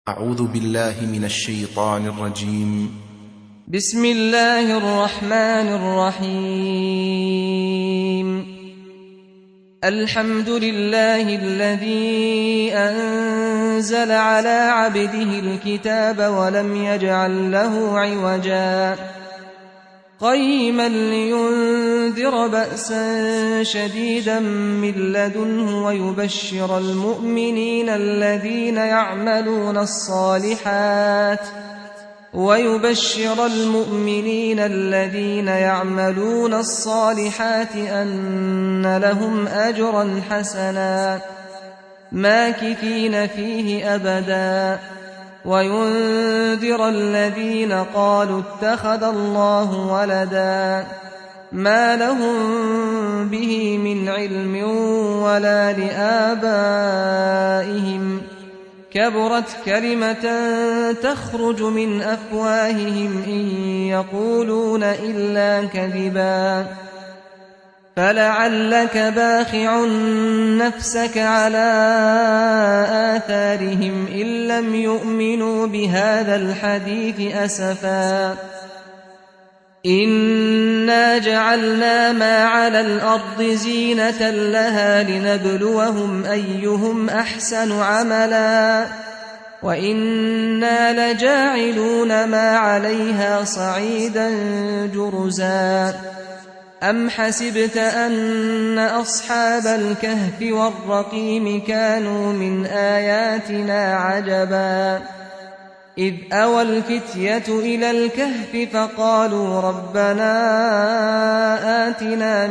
أعوذ بالله من الشيطان الرجيم. بسم الله الرحمن الرحيم. الحمد لله الذي أنزل على عبده الكتاب ولم يجعل له عوجا قيما لينذر بأسا شديدا من لدنه ويبشر المؤمنين الذين يعملون الصالحات أن لهم أجرا حسنا ماكثين فيه أبدا وينذر الذين قالوا اتخذ الله ولدا ما لهم به من علم ولا لآبائهم كبرت كلمة تخرج من أفواههم إن يقولون إلا كذبا فلعلك باخع نفسك على آثارهم إن لم يؤمنوا بهذا الحديث أسفا إنا جعلنا ما على الأرض زينة لها لنبلوهم أيهم أحسن عملا وإنا لجاعلون ما عليها صعيدا جرزا أم حسبت أن أصحاب الكهف والرقيم كانوا من آياتنا عجبا إذ أوى الفتية إلى الكهف فقالوا ربنا آتنا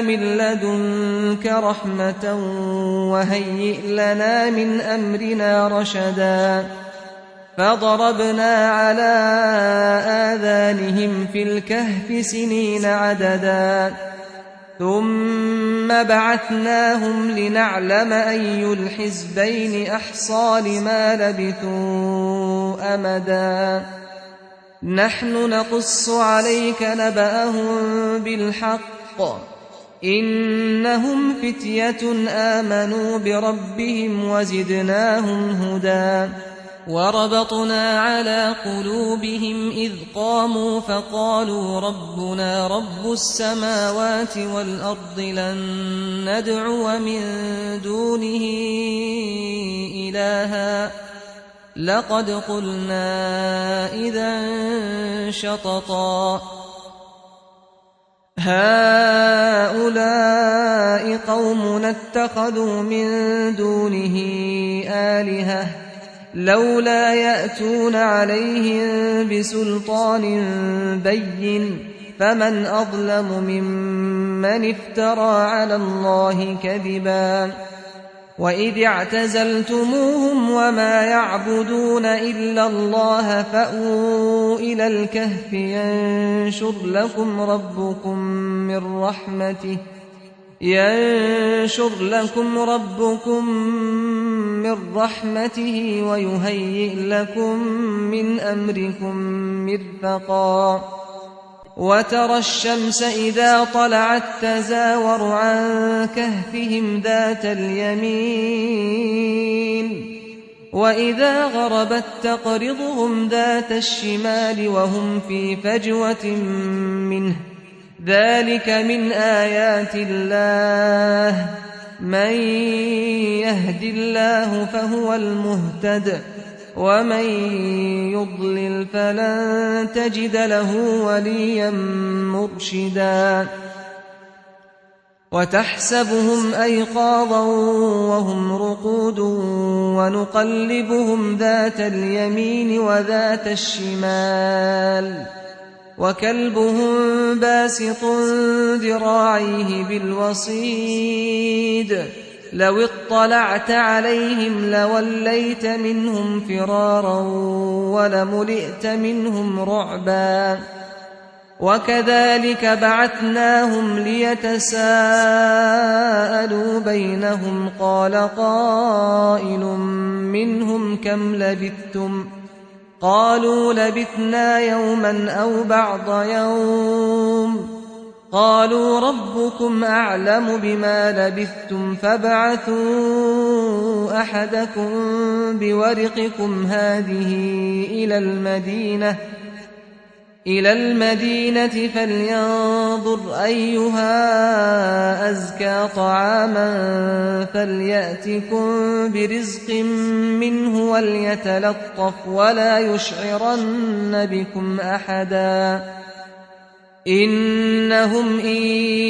من لدنك رحمة وهيئ لنا من أمرنا رشدا فضربنا على آذانهم في الكهف سنين عددا ثم بعثناهم لنعلم أي الحزبين أحصى لما لبثوا أمدا نحن نقص عليك نبأهم بالحق إنهم فتية آمنوا بربهم وزدناهم هدى وربطنا على قلوبهم إذ قاموا فقالوا ربنا رب السماوات والأرض لن ندعو من دونه إلها لقد قلنا إذا شططا هؤلاء قومنا اتخذوا من دونه آلهة لولا يأتون عليهم بسلطان بين فمن أظلم ممن افترى على الله كذبا وإذ اعتزلتموهم وما يعبدون إلا الله فأووا إلى الكهف ينشر لكم ربكم من رحمته ويهيئ لكم من أمركم مرفقا وترى الشمس إذا طلعت تزاور عن كهفهم ذات اليمين وإذا غربت تقرضهم ذات الشمال وهم في فجوة منه ذلك من آيات الله من يهد الله فهو المهتد ومن يضلل فلن تجد له وليا مرشدا وتحسبهم أيقاظا وهم رقود ونقلبهم ذات اليمين وذات الشمال وكلبهم باسط ذراعيه بالوصيد لو اطلعت عليهم لوليت منهم فرارا ولملئت منهم رعبا وكذلك بعثناهم ليتساءلوا بينهم قال قائل منهم كم لبثتم قالوا لبثنا يوما أو بعض يوم قالوا ربكم أعلم بما لبثتم فابعثوا أحدكم بورقكم هذه إلى المدينة فلينظر أيها أزكى طعاما فليأتكم برزق منه وليتلطف ولا يشعرن بكم أحدا إنهم إن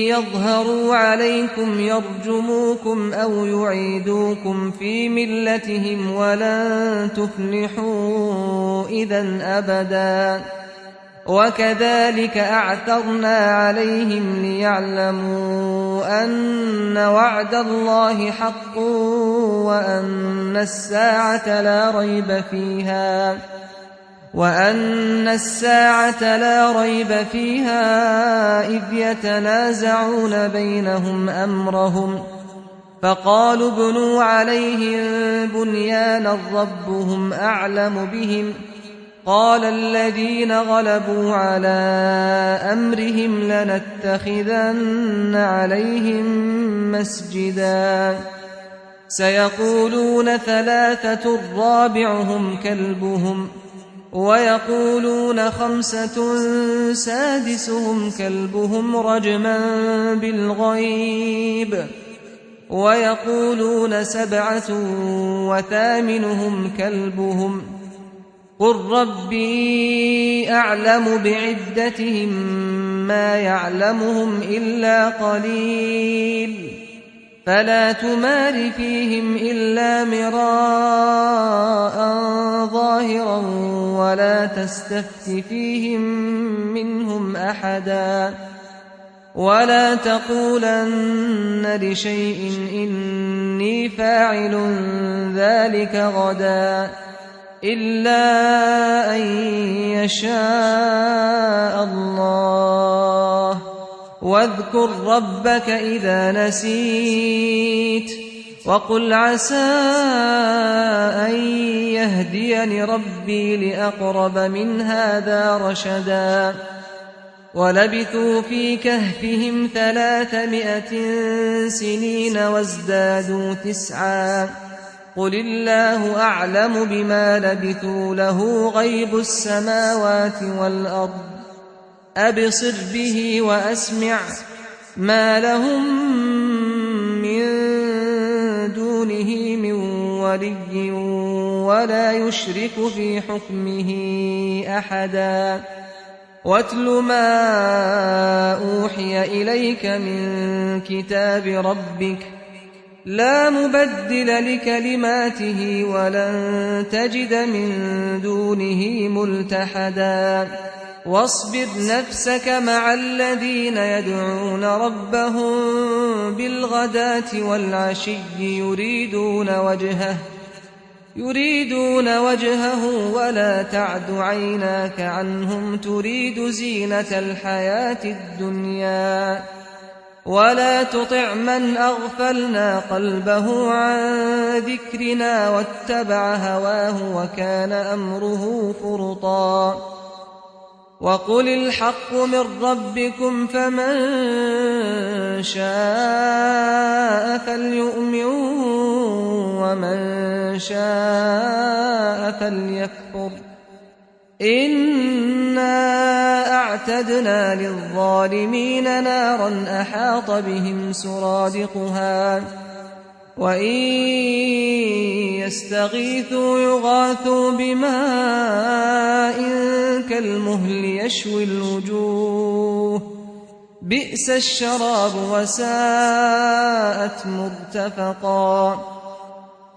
يظهروا عليكم يرجموكم أو يعيدوكم في ملتهم ولن تفلحوا إذا أبدا وكذلك أعثرنا عليهم ليعلموا أن وعد الله حق وأن الساعة لا ريب فيها إذ يتنازعون بينهم أمرهم فقالوا ابنوا عليهم بنيانا ربهم أعلم بهم قال الذين غلبوا على أمرهم لنتخذن عليهم مسجدا سيقولون ثلاثة رابعهم كلبهم ويقولون خمسة سادسهم كلبهم رجما بالغيب ويقولون سبعة وثامنهم كلبهم قل ربي أعلم بعدتهم ما يعلمهم إلا قليل فلا تمار فيهم إلا مراء ظاهرا ولا تستفت فيهم منهم أحدا ولا تقولن لشيء إني فاعل ذلك غدا إلا أن يشاء الله واذكر ربك إذا نسيت وقل عسى أن يهديني ربي لأقرب من هذا رشدا ولبثوا في كهفهم 300 سنين وازدادوا 9 قل الله أعلم بما لبثوا له غيب السماوات والأرض أبصر به وأسمع ما لهم من دونه من ولي ولا يشرك في حكمه أحدا واتل ما أوحي إليك من كتاب ربك لا مبدل لكلماته ولن تجد من دونه ملتحدا واصبر نفسك مع الذين يدعون ربهم بالغداة والعشي يريدون وجهه ولا تعد عيناك عنهم تريد زينة الحياة الدنيا ولا تطع من أغفلنا قلبه عن ذكرنا واتبع هواه وكان أمره فرطا وقل الحق من ربكم فمن شاء فليؤمن ومن شاء فليكفر إنا أعتدنا للظالمين نارا أحاط بهم سرادقها وإن يستغيثوا يغاثوا بماء كالمهل يشوي الوجوه بئس الشراب وساءت مرتفقا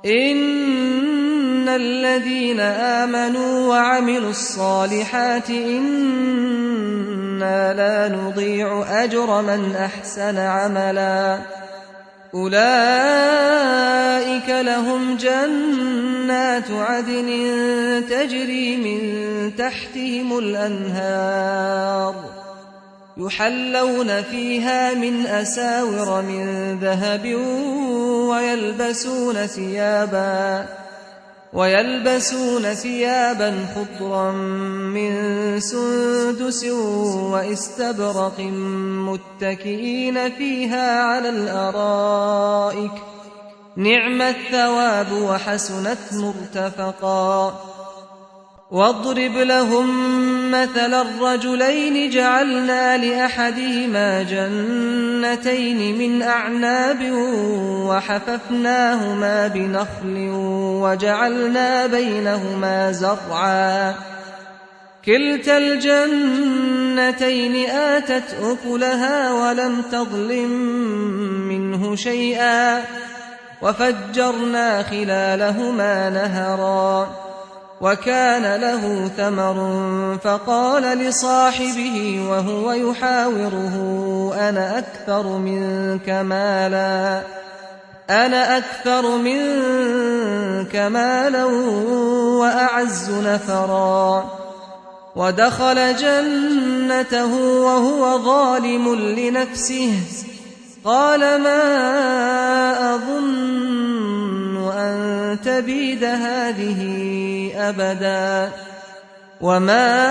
إن الذين آمنوا وعملوا الصالحات إنا لا نضيع أجر من أحسن عملا أولئك لهم جنات عدن تجري من تحتهم الأنهار يحلون فيها من أساور من ذهب ويلبسون ثيابا خضرا من سندس واستبرق متكئين فيها على الأرائك نعم الثواب وحسنت مرتفقا واضرب لهم مثل الرجلين جعلنا لأحدهما جنتين من أعناب وحففناهما بنخل وجعلنا بينهما زرعا كلتا الجنتين آتت أكلها ولم تظلم منه شيئا وفجرنا خلالهما نهرا وكان له ثمر فقال لصاحبه وهو يحاوره أنا أكثر منك مالا وأعز نفرا ودخل جنته وهو ظالم لنفسه قال ما أظن أن تبيد هذه أبدا وما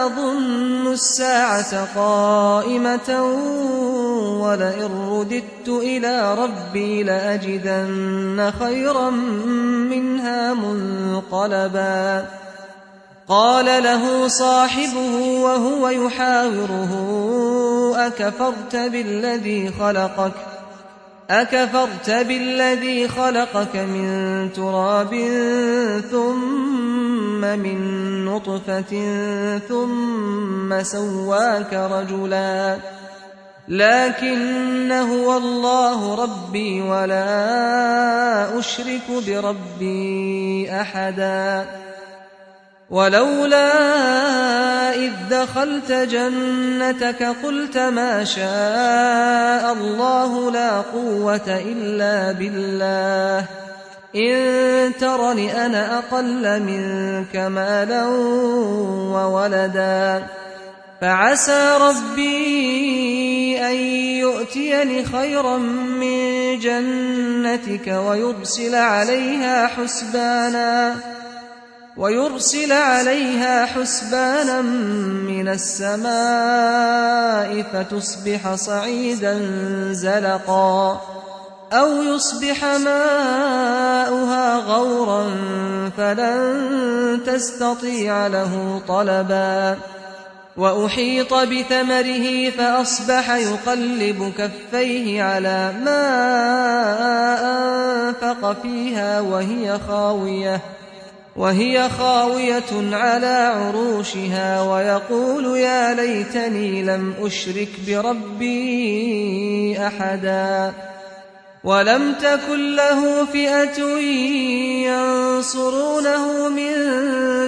أظن الساعة قائمة ولئن رددت إلى ربي لأجدن خيرا منها منقلبا قال له صاحبه وهو يحاوره أكفرت بالذي خلقك من تراب ثم من نطفة ثم سواك رجلا لكن هو الله ربي ولا أشرك بربي أحدا ولولا إذ دخلت جنتك قلت ما شاء الله لا قوة إلا بالله إن ترني أنا أقل منك مالا وولدا فعسى ربي أن يؤتيني خيرا من جنتك ويرسل عليها حسبانا من السماء فتصبح صعيدا زلقا أو يصبح ماؤها غورا فلن تستطيع له طلبا وأحيط بثمره فأصبح يقلب كفيه على ما أنفق فيها وهي خاوية على عروشها ويقول يا ليتني لم أشرك بربي أحدا ولم تكن له فئة ينصرونه من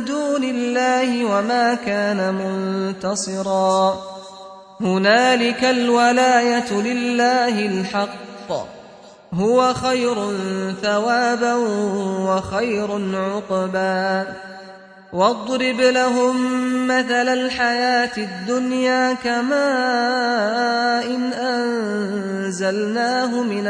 دون الله وما كان منتصرا هنالك الولاية لله الحق هو خير ثوابا وخير عقبا واضرب لهم مثل الحياة الدنيا كماء أنزلناه من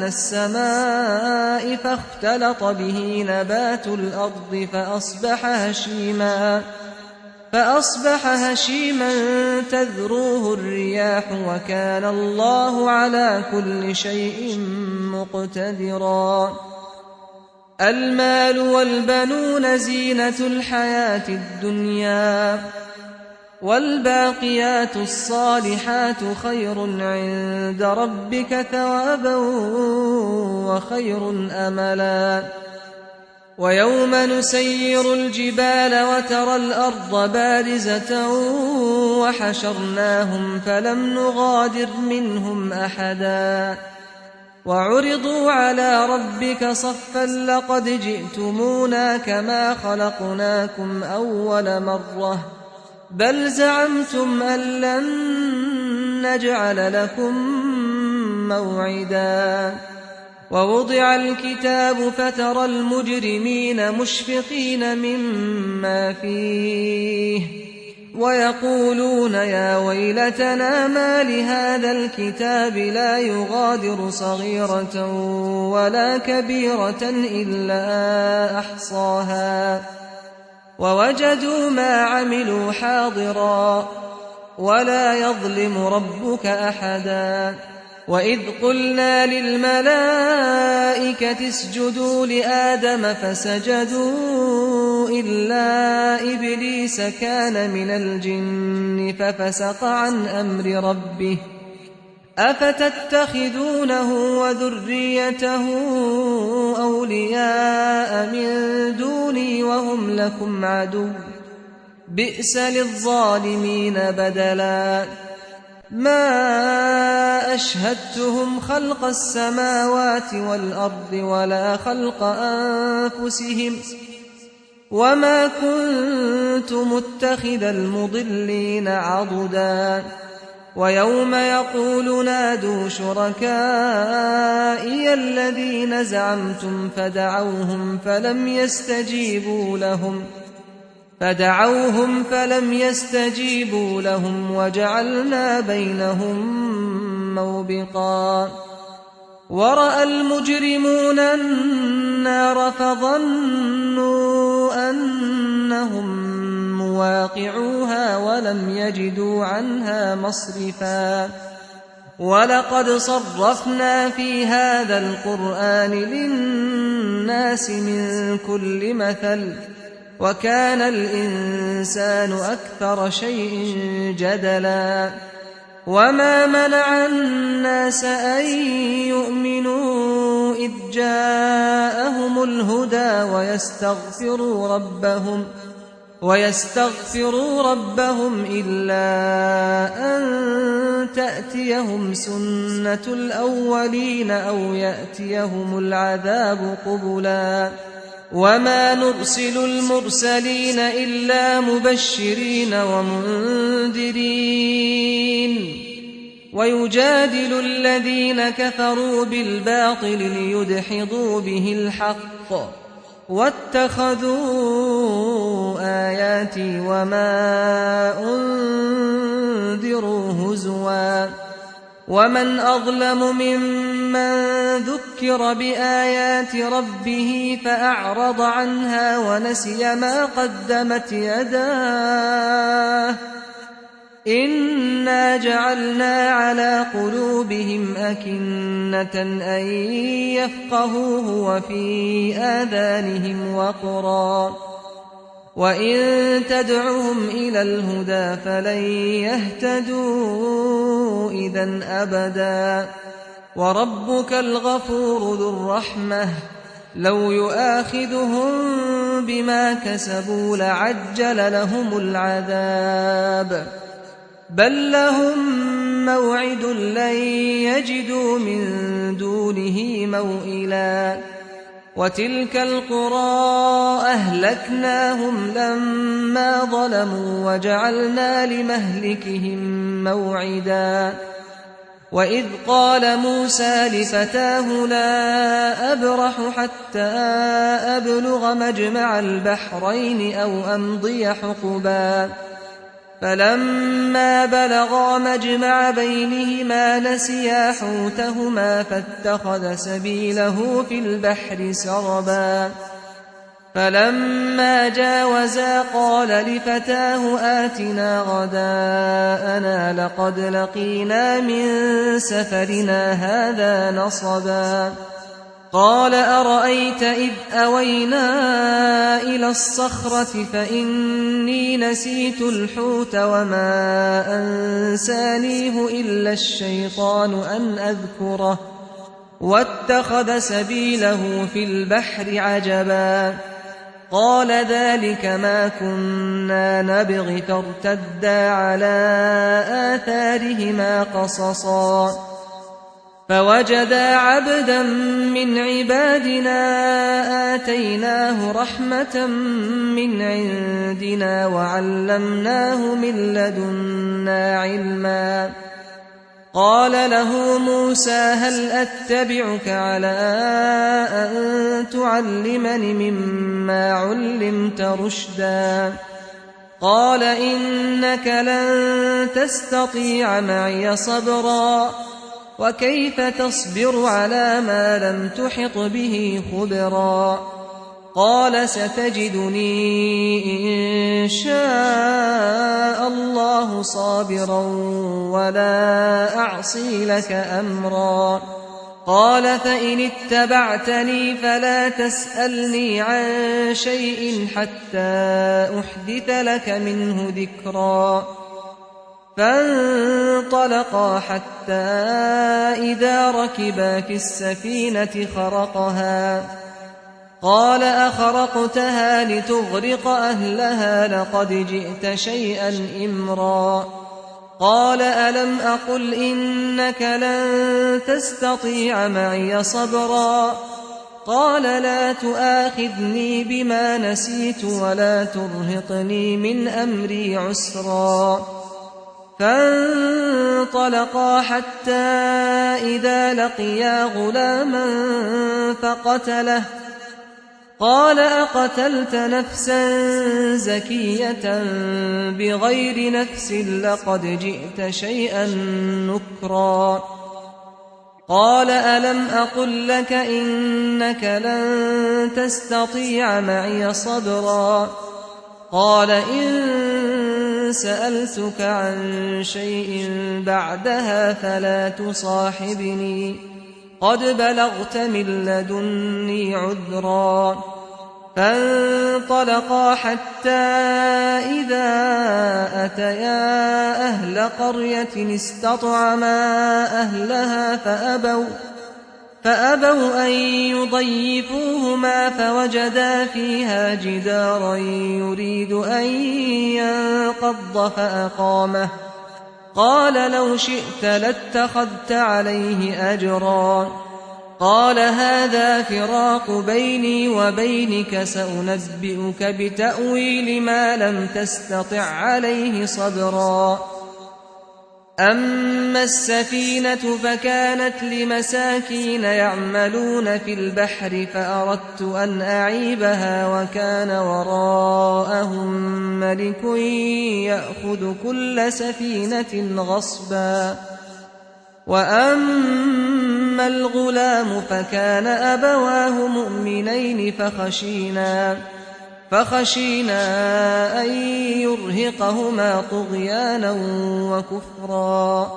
السماء فاختلط به نبات الأرض فأصبح هشيما تذروه الرياح وكان الله على كل شيء مقتدرا المال والبنون زينة الحياة الدنيا والباقيات الصالحات خير عند ربك ثوابا وخير أملا ويوم نسير الجبال وترى الأرض بارزة وحشرناهم فلم نغادر منهم أحدا وعرضوا على ربك صفا لقد جئتمونا كما خلقناكم أول مرة بل زعمتم أن لن نجعل لكم موعدا ووضع الكتاب فترى المجرمين مشفقين مما فيه ويقولون يا ويلتنا ما لهذا الكتاب لا يغادر صغيرة ولا كبيرة إلا أحصاها ووجدوا ما عملوا حاضرا ولا يظلم ربك أحدا وإذ قلنا للملائكة اسجدوا لآدم فسجدوا إلا إبليس كان من الجن ففسق عن أمر ربه أفتتخذونه وذريته أولياء من دوني وهم لكم عدو بئس للظالمين بدلا ما أشهدتهم خلق السماوات والأرض ولا خلق أنفسهم وما كنت متخذ المضلين عضدا ويوم يقول نادوا شركائي الذين زعمتم فدعوهم فلم يستجيبوا لهم وجعلنا بينهم موبقا ورأى المجرمون النار فظنوا أنهم مواقعوها ولم يجدوا عنها مصرفا ولقد صرفنا في هذا القرآن للناس من كل مثل وكان الإنسان أكثر شيء جدلا وما منع الناس أن يؤمنوا إذ جاءهم الهدى ويستغفروا ربهم إلا أن تأتيهم سنة الأولين أو يأتيهم العذاب قبلا وما نرسل المرسلين إلا مبشرين ومنذرين ويجادل الذين كفروا بالباطل ليدحضوا به الحق واتخذوا آياتي وما أنذروا هزوا ومن أظلم ممن ذكر بآيات ربه فأعرض عنها ونسي ما قدمت يداه إنا جعلنا على قلوبهم أكنة أن يفقهوه وفي آذانهم وقرا وإن تدعهم إلى الهدى فلن يهتدوا إذا أبدا وربك الغفور ذو الرحمة لو يؤاخذهم بما كسبوا لعجل لهم العذاب بل لهم موعد لن يجدوا من دونه موئلا وتلك القرى أهلكناهم لما ظلموا وجعلنا لمهلكهم موعدا وإذ قال موسى لفتاه لا أبرح حتى أبلغ مجمع البحرين أو أمضي حقبا فلما بلغا مجمع بينهما نسيا حوتهما فاتخذ سبيله في البحر سربا فلما جاوزا قال لفتاه آتنا غداءنا لقد لقينا من سفرنا هذا نصبا قال أرأيت إذ أوينا إلى الصخرة فإني نسيت الحوت وما أنسانيه إلا الشيطان أن أذكره واتخذ سبيله في البحر عجبا قال ذلك ما كنا نبغ فارتدا على آثارهما قصصا فوجدا عبدا من عبادنا آتيناه رحمة من عندنا وعلمناه من لدنا علما قال له موسى هل أتبعك على أن تعلمني مما علمت رشدا قال إنك لن تستطيع معي صبرا وكيف تصبر على ما لم تحط به خبرا قال ستجدني إن شاء الله صابرا ولا أعصي لك أمرا قال فإن اتبعتني فلا تسألني عن شيء حتى أحدث لك منه ذكرا فانطلقا حتى إذا ركبا في السفينة خرقها قال أخرقتها لتغرق أهلها لقد جئت شيئا إمرا قال ألم أقل إنك لن تستطيع معي صبرا قال لا تؤاخذني بما نسيت ولا ترهقني من أمري عسرا فانطلقا حتى إذا لقيا غلاما فقتله قال أقتلت نفسا زكية بغير نفس لقد جئت شيئا نكرا قال ألم أقل لك إنك لن تستطيع معي صبرا قال إن سألتك عن شيء بعدها فلا تصاحبني قد بلغت من لدني عذرا فانطلقا حتى إذا أتيا أهل قرية استطعما أهلها فأبوا أن يضيفوهما فوجدا فيها جدارا يريد أن ينقض فأقامه قال لو شئت لاتخذت عليه أجرا قال هذا فراق بيني وبينك سأنبئك بتأويل ما لم تستطع عليه صبرا أما السفينة فكانت لمساكين يعملون في البحر فأردت أن أعيبها وكان وراءهم ملك يأخذ كل سفينة غصبا وأما الغلام فكان أبواه مؤمنين فخشينا أن يرهقهما طغيانا وكفرا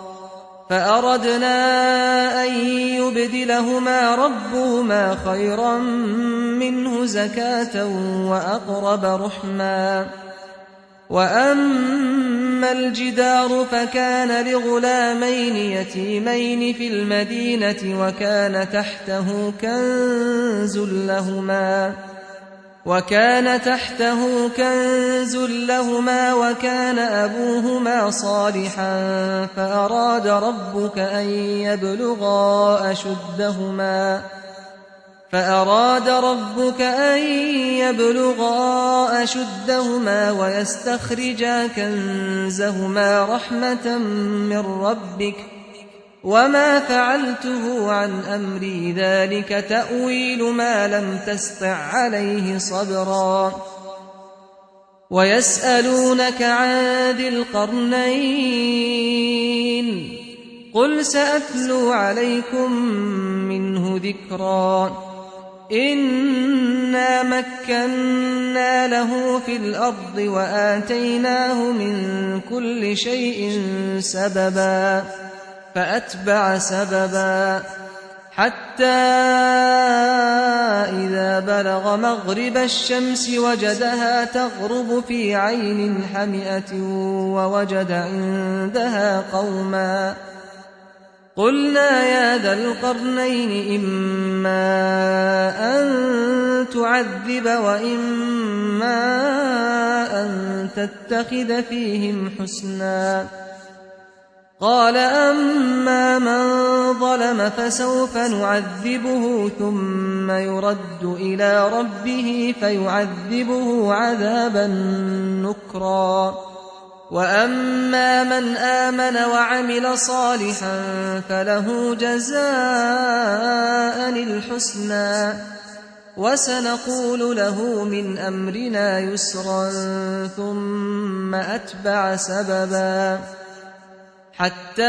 فأردنا أن يبدلهما ربهما خيرا منه زكاة وأقرب رحما وأما الجدار فكان لغلامين يتيمين في المدينة وكان تحته كنز لهما وكان أبوهما صالحا فأراد ربك أن يبلغا أشدهما ويستخرجا كنزهما رحمة من ربك وما فعلته عن أمري ذلك تأويل ما لم تسطع عليه صبرا ويسألونك عن ذي القرنين قل سأتلو عليكم منه ذكرا إنا مكنا له في الأرض وآتيناه من كل شيء سببا فأتبع سببا حتى إذا بلغ مغرب الشمس وجدها تغرب في عين حمئة ووجد عندها قوما قلنا يا ذا القرنين إما أن تعذب وإما أن تتخذ فيهم حسنا قال أما من ظلم فسوف نعذبه ثم يرد إلى ربه فيعذبه عذابا نكرا وأما من آمن وعمل صالحا فله جزاء الحسنى وسنقول له من أمرنا يسرا ثم أتبع سببا حتى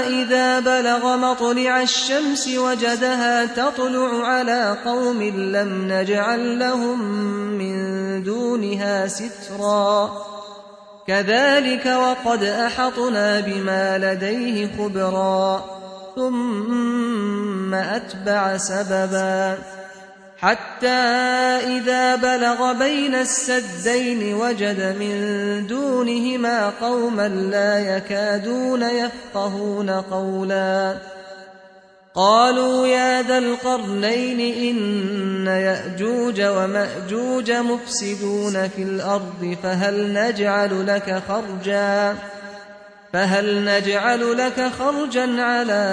إذا بلغ مطلع الشمس وجدها تطلع على قوم لم نجعل لهم من دونها سترا كذلك وقد أحطنا بما لديه خبرا ثم أتبع سببا حتى إذا بلغ بين السدين وجد من دونهما قوما لا يكادون يفقهون قولا قالوا يا ذا القرنين إن يأجوج ومأجوج مفسدون في الأرض فهل نجعل لك خرجا على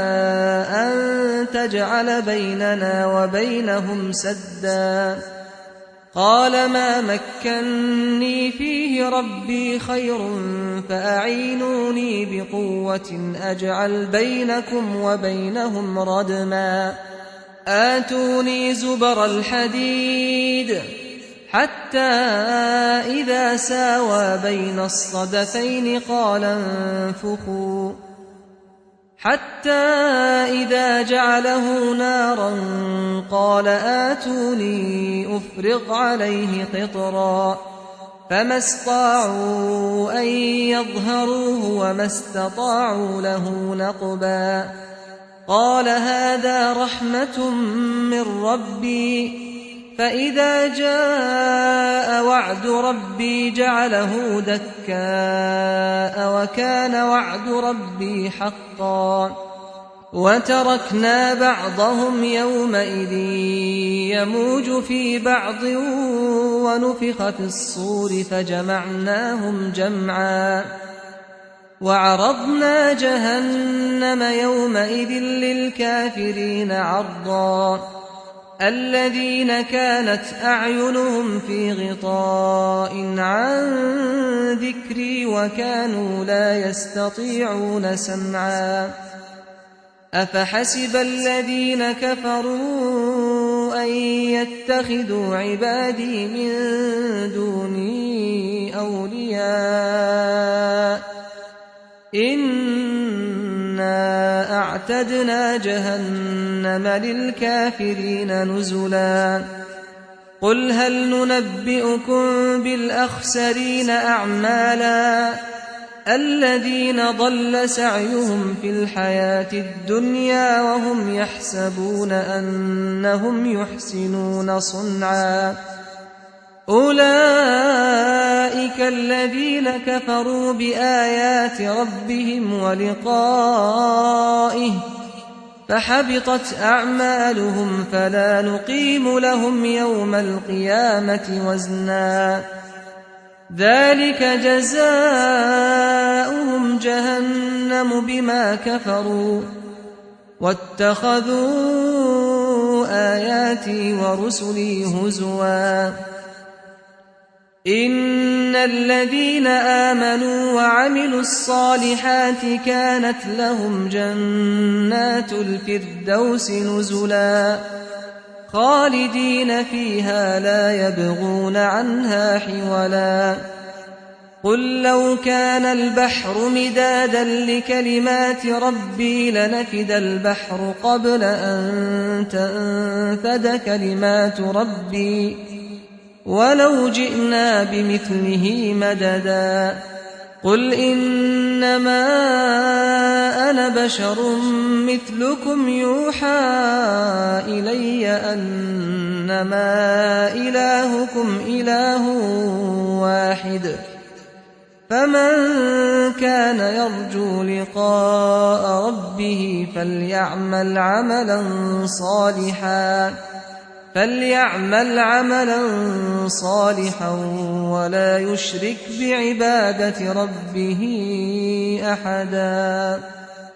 أن تجعل بيننا وبينهم سدا قال ما مكني فيه ربي خير فأعينوني بقوة أجعل بينكم وبينهم ردما آتوني زبر الحديد حتى إذا ساوى بين الصدفين قال انفخوا حتى إذا جعله نارا قال آتوني أفرغ عليه قطرا فما استطاعوا أن يظهروه وما استطاعوا له نقبا قال هذا رحمة من ربي فإذا جاء وعد ربي جعله دكاء وكان وعد ربي حقا وتركنا بعضهم يومئذ يموج في بعض ونفخ في الصور فجمعناهم جمعا وعرضنا جهنم يومئذ للكافرين عرضا الذين كانت أعينهم في غطاء عن ذكري وكانوا لا يستطيعون سمعا أفحسب الذين كفروا أن يتخذوا عبادي من دوني أولياء إنا أعتدنا جهنم للكافرين نزلا قل هل ننبئكم بالأخسرين أعمالا الذين ضل سعيهم في الحياة الدنيا وهم يحسبون أنهم يحسنون صنعا أولئك الذين كفروا بآيات ربهم ولقائه فحبطت أعمالهم فلا نقيم لهم يوم القيامة وزنا ذلك جزاؤهم جهنم بما كفروا واتخذوا آياتي ورسلي هزوا إن الذين آمنوا وعملوا الصالحات كانت لهم جنات الفردوس نزلا خالدين فيها لا يبغون عنها حولا قل لو كان البحر مدادا لكلمات ربي لنفد البحر قبل أن تنفد كلمات ربي ولو جئنا بمثله مددا قل إنما أنا بشر مثلكم يوحى إلي أنما إلهكم إله واحد فمن كان يرجو لقاء ربه فليعمل عملا صالحا ولا يشرك بعبادة ربه أحدا